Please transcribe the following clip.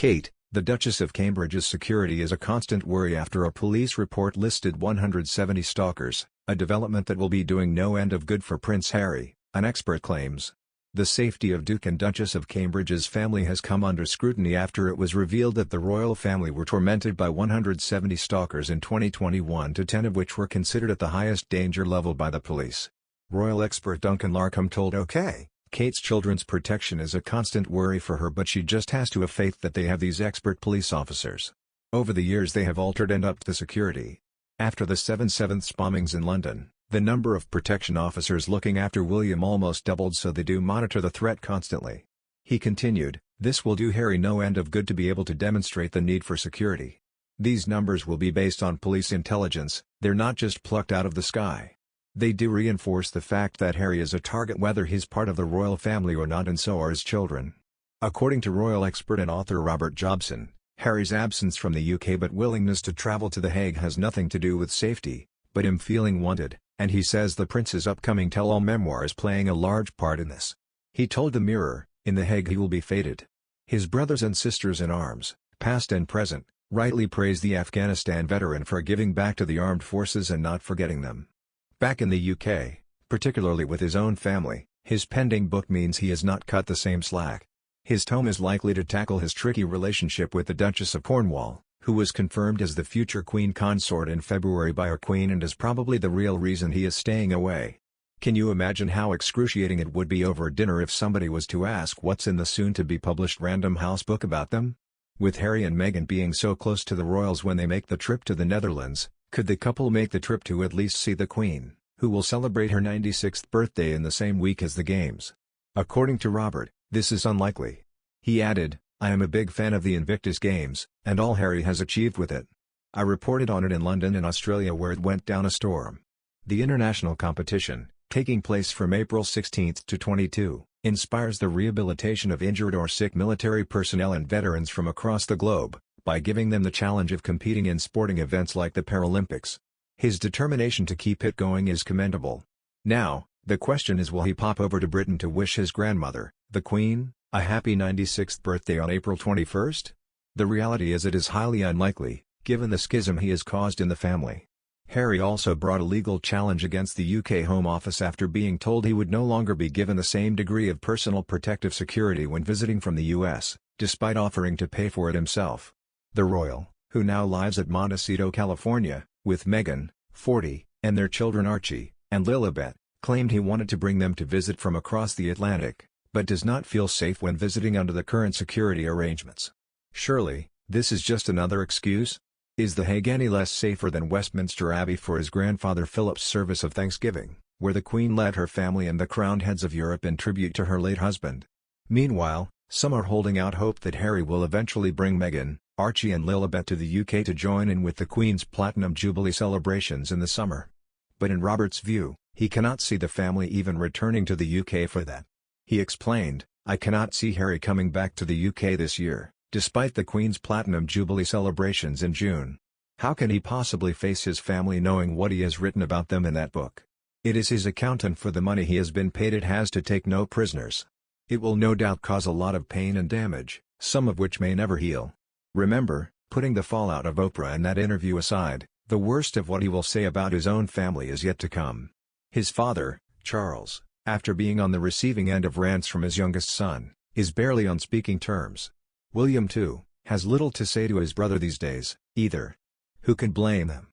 Kate, the Duchess of Cambridge's security is a constant worry after a police report listed 170 stalkers, a development that will be doing no end of good for Prince Harry, an expert claims. The safety of Duke and Duchess of Cambridge's family has come under scrutiny after it was revealed that the royal family were tormented by 170 stalkers in 2021, 10 of which were considered at the highest danger level by the police. Royal expert Duncan Larcombe told OK! Kate's children's protection is a constant worry for her, but she just has to have faith that they have these expert police officers. Over the years they have altered and upped the security. After the 7/7 bombings in London, the number of protection officers looking after William almost doubled, so they do monitor the threat constantly. He continued, "This will do Harry no end of good to be able to demonstrate the need for security. These numbers will be based on police intelligence, they're not just plucked out of the sky. They do reinforce the fact that Harry is a target whether he's part of the royal family or not, and so are his children." According to royal expert and author Robert Jobson, Harry's absence from the UK but willingness to travel to The Hague has nothing to do with safety, but him feeling wanted, and he says the prince's upcoming tell-all memoir is playing a large part in this. He told the Mirror, "In The Hague he will be feted." His brothers and sisters in arms, past and present, rightly praise the Afghanistan veteran for giving back to the armed forces and not forgetting them. Back in the UK, particularly with his own family, his pending book means he has not cut the same slack. His tome is likely to tackle his tricky relationship with the Duchess of Cornwall, who was confirmed as the future Queen Consort in February by her Queen and is probably the real reason he is staying away. Can you imagine how excruciating it would be over dinner if somebody was to ask what's in the soon-to-be-published Random House book about them? With Harry and Meghan being so close to the royals when they make the trip to the Netherlands, could the couple make the trip to at least see the Queen, who will celebrate her 96th birthday in the same week as the Games? According to Robert, this is unlikely. He added, "I am a big fan of the Invictus Games, and all Harry has achieved with it. I reported on it in London and Australia where it went down a storm." The international competition, taking place from April 16 to 22, inspires the rehabilitation of injured or sick military personnel and veterans from across the globe, by giving them the challenge of competing in sporting events like the Paralympics. His determination to keep it going is commendable. Now, the question is, will he pop over to Britain to wish his grandmother, the Queen, a happy 96th birthday on April 21? The reality is it is highly unlikely, given the schism he has caused in the family. Harry also brought a legal challenge against the UK Home Office after being told he would no longer be given the same degree of personal protective security when visiting from the US, despite offering to pay for it himself. The royal, who now lives at Montecito, California, with Meghan, 40, and their children Archie and Lilibet, claimed he wanted to bring them to visit from across the Atlantic, but does not feel safe when visiting under the current security arrangements. Surely, this is just another excuse? Is The Hague any less safer than Westminster Abbey for his grandfather Philip's service of Thanksgiving, where the Queen led her family and the crowned heads of Europe in tribute to her late husband? Meanwhile, some are holding out hope that Harry will eventually bring Meghan, Archie and Lilibet to the UK to join in with the Queen's Platinum Jubilee celebrations in the summer. But in Robert's view, he cannot see the family even returning to the UK for that. He explained, "I cannot see Harry coming back to the UK this year, despite the Queen's Platinum Jubilee celebrations in June. How can he possibly face his family knowing what he has written about them in that book? It is his account, and for the money he has been paid it has to take no prisoners. It will no doubt cause a lot of pain and damage, some of which may never heal." Remember, putting the fallout of Oprah and that interview aside, the worst of what he will say about his own family is yet to come. His father, Charles, after being on the receiving end of rants from his youngest son, is barely on speaking terms. William, too, has little to say to his brother these days, either. Who can blame them?